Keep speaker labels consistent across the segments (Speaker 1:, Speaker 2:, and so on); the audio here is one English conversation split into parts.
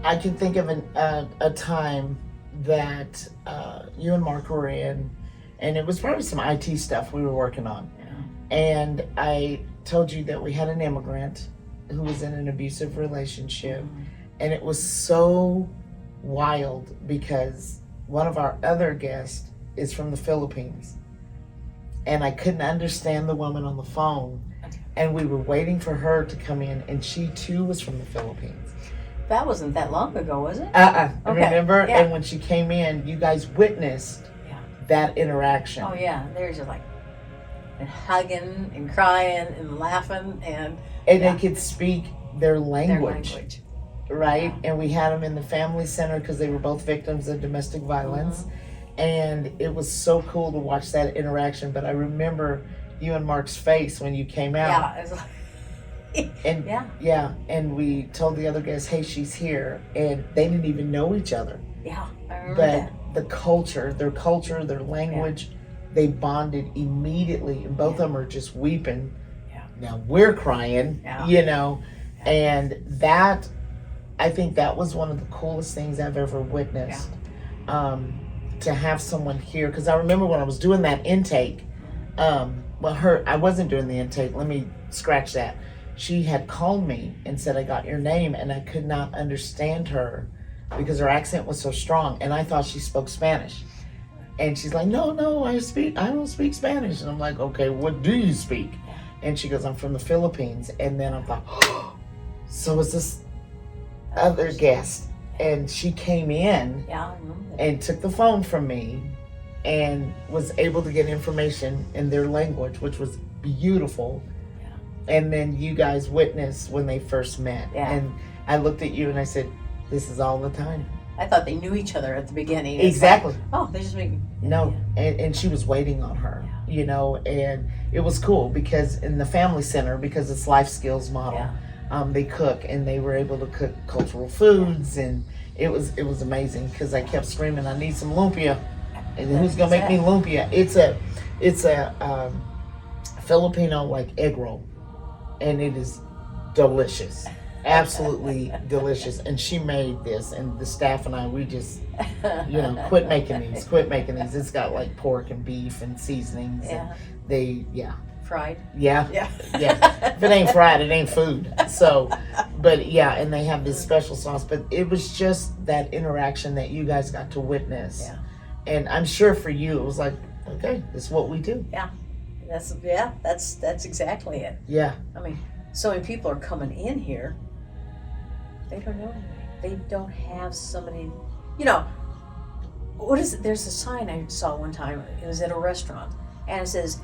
Speaker 1: I can think of a time that you and Mark were in, and it was probably some IT stuff we were working on.
Speaker 2: Yeah.
Speaker 1: And I told you that we had an immigrant who was in an abusive relationship.
Speaker 2: Mm-hmm.
Speaker 1: And it was so wild because one of our other guests is from the Philippines. And I couldn't understand the woman on the phone. And we were waiting for her to come in, and she too was from the Philippines.
Speaker 2: That wasn't that long ago, was it?
Speaker 1: Okay. Remember?
Speaker 2: Yeah.
Speaker 1: And when she came in, you guys witnessed that interaction.
Speaker 2: Oh yeah, they were just like and hugging and crying and laughing and
Speaker 1: they could speak their language.
Speaker 2: Their language.
Speaker 1: Right?
Speaker 2: Yeah.
Speaker 1: And we had them in the family center because they were both victims of domestic violence.
Speaker 2: Mm-hmm.
Speaker 1: And it was so cool to watch that interaction. But I remember you and Mark's face when you came out.
Speaker 2: Yeah, it was like
Speaker 1: and and we told the other guys, hey, she's here. And they didn't even know each other.
Speaker 2: Yeah, I remember
Speaker 1: but
Speaker 2: that.
Speaker 1: The culture, their language, they bonded immediately. And both of them are just weeping.
Speaker 2: Yeah.
Speaker 1: Now we're crying, and that, I think that was one of the coolest things I've ever witnessed. To have someone here, because I remember when I was doing that intake, I wasn't doing the intake, let me scratch that. She had called me and said, I got your name, and I could not understand her because her accent was so strong, and I thought she spoke Spanish. And she's like, no, I don't speak Spanish. And I'm like, okay, what do you speak? And she goes, I'm from the Philippines. And then I thought, oh, so is this other guest? And she came in and took the phone from me and was able to get information in their language, which was beautiful. And then you guys witnessed when they first met. And I looked at you and I said, this is all the time.
Speaker 2: I thought they knew each other at the beginning.
Speaker 1: Exactly.
Speaker 2: Like, they're just making...
Speaker 1: No, and she was waiting on her, and it was cool because in the family center, because it's life skills model, they cook, and they were able to cook cultural foods, and it was amazing because I kept screaming, I need some lumpia. And who's gonna make me lumpia? It's a Filipino like egg roll, and it is delicious. Absolutely delicious. And she made this, and the staff and I, we just, quit making these. It's got like pork and beef and seasonings. And they,
Speaker 2: fried.
Speaker 1: Yeah. If it ain't fried, it ain't food. So, but and they have this special sauce. But it was just that interaction that you guys got to witness. And I'm sure for you, it was like, okay, this is what we do.
Speaker 2: That's exactly it.
Speaker 1: Yeah.
Speaker 2: I mean, so many people are coming in here. They don't know anybody. They don't have somebody, what is it? There's a sign I saw one time. It was at a restaurant, and it says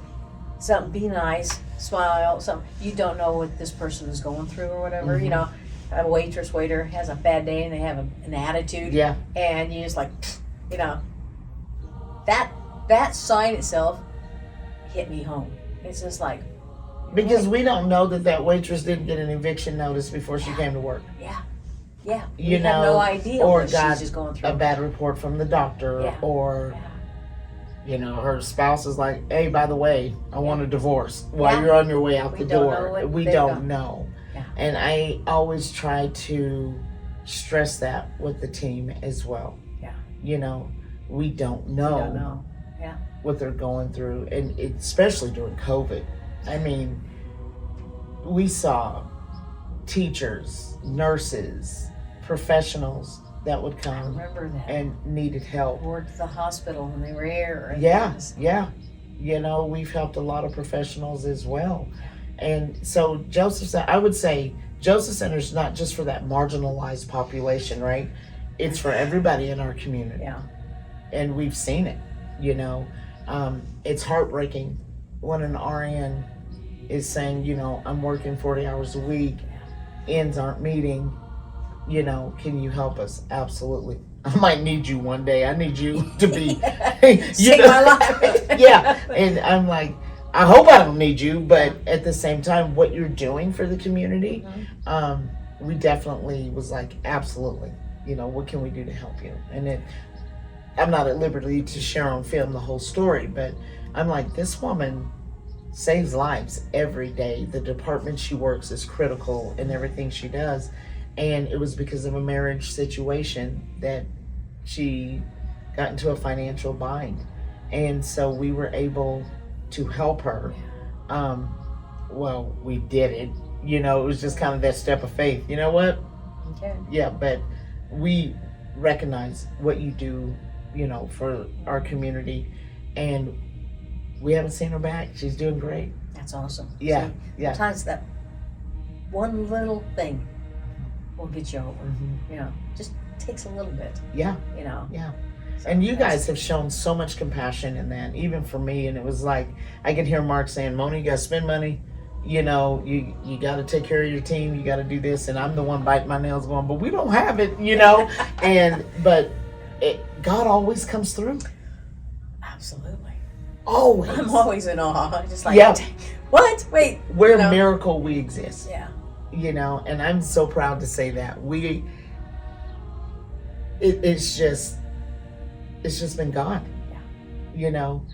Speaker 2: something, be nice, smile, something. You don't know what this person is going through or whatever.
Speaker 1: Mm-hmm.
Speaker 2: A waiter has a bad day and they have an attitude.
Speaker 1: Yeah.
Speaker 2: And you just like, that sign itself hit me home. It's just like,
Speaker 1: because we don't know that waitress didn't get an eviction notice before she came to work.
Speaker 2: Yeah. We have no idea
Speaker 1: or
Speaker 2: what
Speaker 1: got
Speaker 2: she's just going through.
Speaker 1: a bad report from the doctor, or her spouse is like, hey, by the way, I want a divorce while you're on your way out the door. We don't know. And I always try to stress that with the team as well. We don't know what they're going through, and especially during COVID. I mean, we saw teachers, nurses, professionals that would come and needed help.
Speaker 2: Worked at the hospital when they were here.
Speaker 1: We've helped a lot of professionals as well. And so I would say Joseph Center is not just for that marginalized population, right? It's for everybody in our community. And we've seen it, it's heartbreaking when an RN is saying, I'm working 40 hours a week, ends aren't meeting, can you help us? Absolutely. I might need you one day. I need you to be,
Speaker 2: save my life.
Speaker 1: And I'm like, I hope I don't need you, but at the same time, what you're doing for the community, we definitely was like, absolutely, what can we do to help you? And I'm not at liberty to share on film the whole story, but I'm like, this woman saves lives every day. The department she works is critical in everything she does. and it was because of a marriage situation that she got into a financial bind, and so we were able to help her. Well, we did it. You know, it was just kind of that step of faith. You know what?
Speaker 2: Okay.
Speaker 1: Yeah, but we recognize what you do, you know, for our community, and we haven't seen her back. She's doing great.
Speaker 2: That's awesome.
Speaker 1: Yeah,
Speaker 2: See,
Speaker 1: yeah.
Speaker 2: Sometimes that one little thing will get you over.
Speaker 1: Mm-hmm.
Speaker 2: You know, just takes a little bit.
Speaker 1: Yeah,
Speaker 2: You know.
Speaker 1: yeah.
Speaker 2: So
Speaker 1: And you
Speaker 2: that's-
Speaker 1: guys have shown so much compassion in that, even for me. And it was like, I could hear Mark saying, Mona, you got to spend money. You know, you got to take care of your team. You got to do this. And I'm the one biting my nails going, but we don't have it, you know. But God always comes through.
Speaker 2: Absolutely.
Speaker 1: Always.
Speaker 2: I'm always in awe. Just like,
Speaker 1: Yeah.
Speaker 2: what? Wait.
Speaker 1: We're
Speaker 2: you know?
Speaker 1: a miracle we exist.
Speaker 2: Yeah.
Speaker 1: You know, and I'm so proud to say that. It's just been God.
Speaker 2: Yeah.
Speaker 1: You know,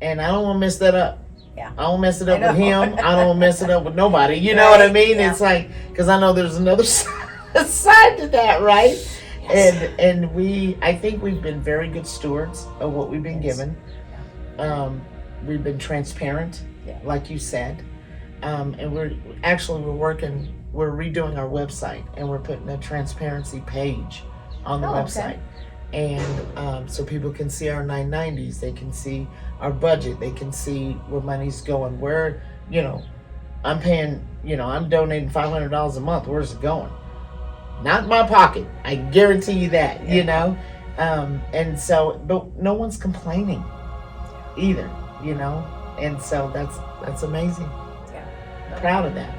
Speaker 1: and I don't want to mess that up.
Speaker 2: Yeah.
Speaker 1: I don't mess it up
Speaker 2: I
Speaker 1: with
Speaker 2: know.
Speaker 1: him. I don't mess it up with nobody. You know what I mean?
Speaker 2: Yeah.
Speaker 1: It's like, because I know there's another side to that, right?
Speaker 2: Yes.
Speaker 1: And I think we've been very good stewards of what we've been
Speaker 2: Yes.
Speaker 1: given. We've been transparent,
Speaker 2: Yeah.
Speaker 1: like you said. And we're redoing our website, and we're putting a transparency page on the
Speaker 2: Oh,
Speaker 1: website.
Speaker 2: okay.
Speaker 1: And so people can see our 990s, they can see our budget, they can see where money's going, where, you know, I'm paying, you know, I'm donating $500 a month. Where's it going? Not in my pocket. I guarantee you that, you know? And so, but no one's complaining either, you know? And so that's amazing.
Speaker 2: Yeah.
Speaker 1: Proud of that.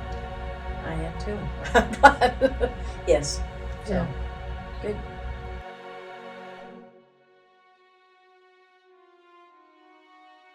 Speaker 2: I am too. Yes. So,
Speaker 1: Yeah.
Speaker 2: good.